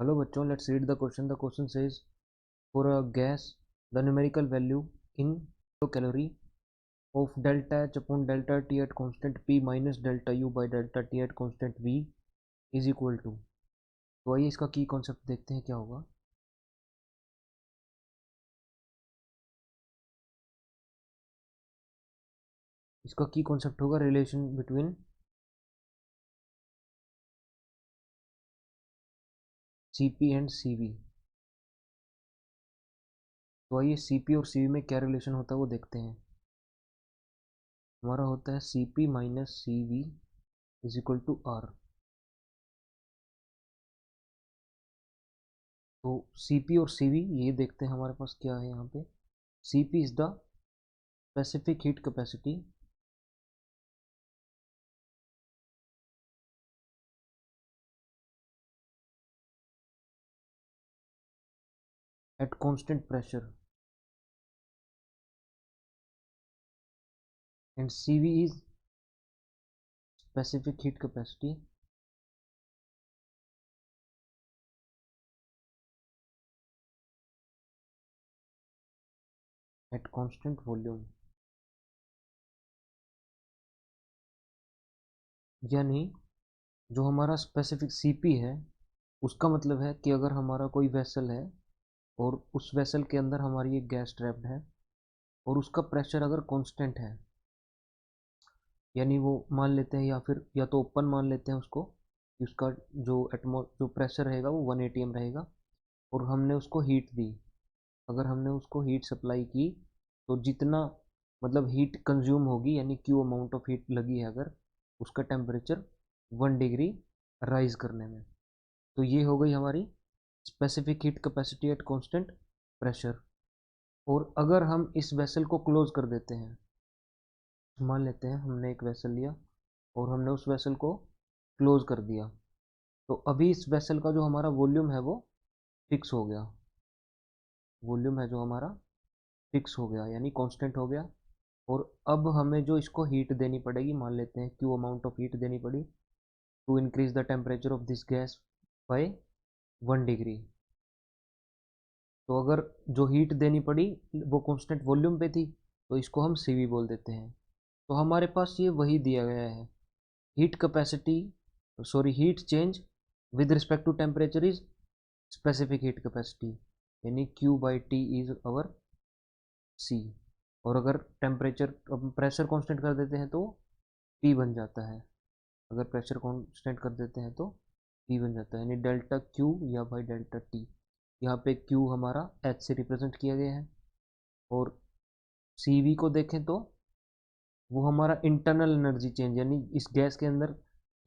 Hello bachon, let's read the question. The question says, for a gas, the numerical value in kilocalorie of delta H upon delta T at constant P minus delta U by delta T at constant V is equal to। तो आइए इसका की concept देखते हैं क्या होगा। इसका की कॉन्सेप्ट होगा relation between Cp and Cv। तो आइए Cp और Cv में क्या रिलेशन होता है वो देखते हैं। हमारा होता है Cp minus Cv is equal to R। तो Cp और Cv ये देखते हैं हमारे पास क्या है यहाँ पे। Cp is the specific heat capacity at constant pressure and Cv is specific heat capacity at constant volume। यानी जो हमारा स्पेसिफिक Cp है उसका मतलब है कि अगर हमारा कोई वेसल है और उस वेसल के अंदर हमारी एक गैस ट्रैप्ड है और उसका प्रेशर अगर कांस्टेंट है, यानी वो मान लेते हैं या फिर या तो ओपन मान लेते हैं उसको कि उसका जो प्रेशर रहेगा वो 1 atm रहेगा और हमने उसको हीट दी। अगर हमने उसको हीट सप्लाई की तो जितना मतलब हीट कंज्यूम होगी यानी क्यू अमाउंट ऑफ हीट लगी है अगर उसका टेम्परेचर 1 डिग्री राइज करने में। तो ये हो गई हमारी specific heat capacity at constant pressure. और अगर हम इस वेसल को क्लोज कर देते हैं, मान लेते हैं हमने एक वेसल लिया और हमने उस वेसल को क्लोज कर दिया, तो अभी इस वेसल का जो हमारा वॉल्यूम है वो फिक्स हो गया। वॉल्यूम है जो हमारा फिक्स हो गया यानी कांस्टेंट हो गया। और अब हमें जो इसको हीट देनी पड़ेगी, मान लेते हैं क्यू अमाउंट ऑफ हीट देनी पड़ी to increase the temperature of this gas by 1 degree. तो अगर जो हीट देनी पड़ी वो कांस्टेंट वॉल्यूम पे थी तो इसको हम Cv बोल देते हैं। तो हमारे पास ये वही दिया गया है, heat capacity sorry heat change with respect to temperature is specific heat capacity यानी Q by T is our C। और अगर टेम्परेचर प्रेशर कांस्टेंट कर देते हैं तो P बन जाता है। अगर प्रेशर कांस्टेंट कर देते हैं तो P बन जाता है यानी डेल्टा Q या बाई डेल्टा T। यहाँ पे Q हमारा H से रिप्रेजेंट किया गया है और Cv को देखें तो वो हमारा इंटरनल एनर्जी चेंज यानी इस गैस के अंदर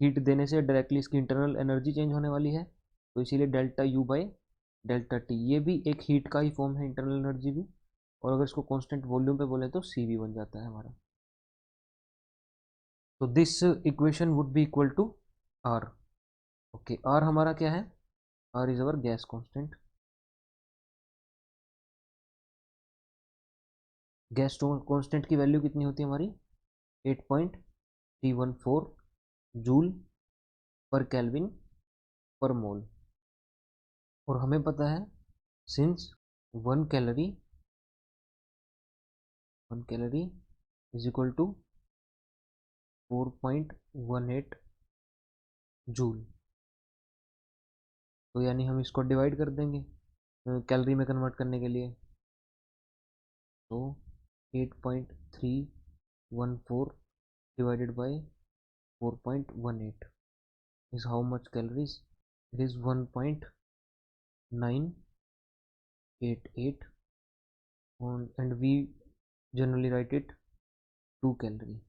हीट देने से डायरेक्टली इसकी इंटरनल एनर्जी चेंज होने वाली है। तो इसीलिए delta U by delta T ये भी एक हीट का ही फॉर्म है, इंटरनल एनर्जी भी। और अगर इसको कांस्टेंट वॉल्यूम पे बोले तो Cv बन जाता है हमारा। तो this equation would be equal to R। Okay, R हमारा क्या है? R is our gas constant. Gas constant की वैल्यू कितनी होती है हमारी? 8.314 जूल पर केल्विन पर मोल। और हमें पता है since 1 calorie is equal to 4.18 joule, तो यानी हम इसको डिवाइड कर देंगे कैलोरी में कन्वर्ट करने के लिए। तो 8.314 divided by 4.18 is how much calories? It is 1.988 and we generally write it 2 calorie.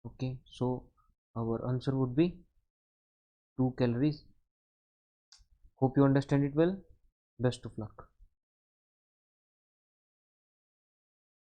Okay, so our answer would be 2 calories. Hope you understand it well. Best of luck.